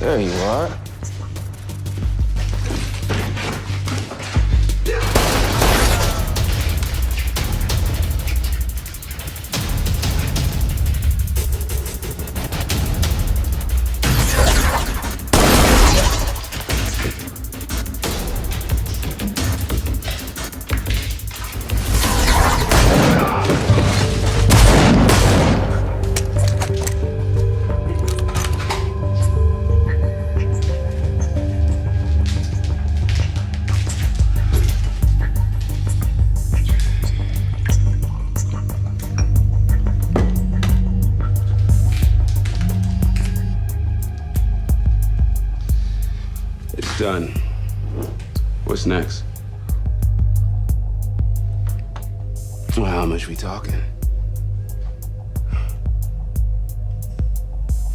There you are. It's done. What's next? Well, how much we talking?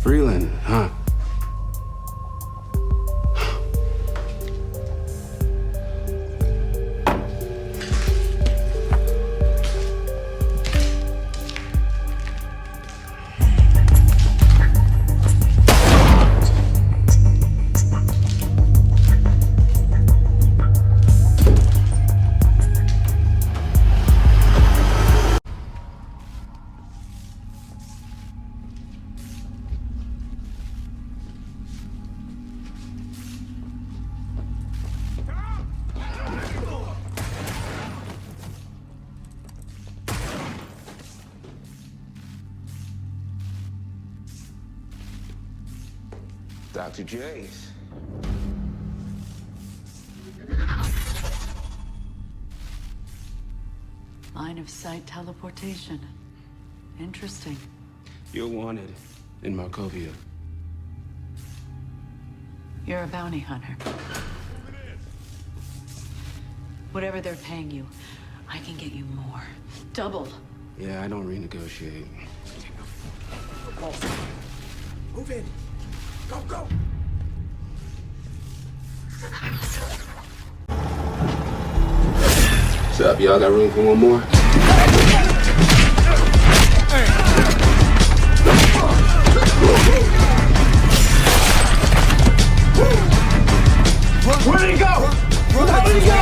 Freeland, huh? Dr. J's. Line of sight teleportation. Interesting. You're wanted in Markovia. You're a bounty hunter. Whatever they're paying you, I can get you more. Double. Yeah, I don't renegotiate. Move in. Go, go! What's up, y'all? Got room for one more? Where did he go? Where did he go?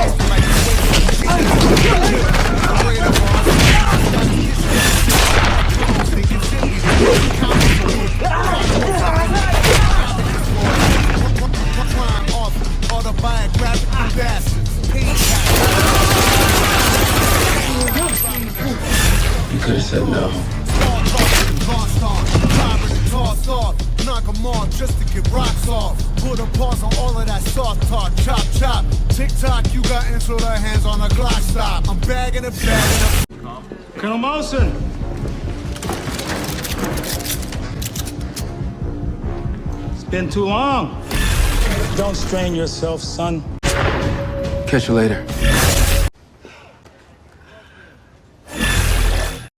You could have said no. Knock them off just to get rocks off. Put a pause on all of that soft talk. Chop, chop. Tick-tock, you got into the hands on a Glock stop. I'm bagging it, bagging it. Colonel Molson! It's been too long. Don't strain yourself, son. Catch you later.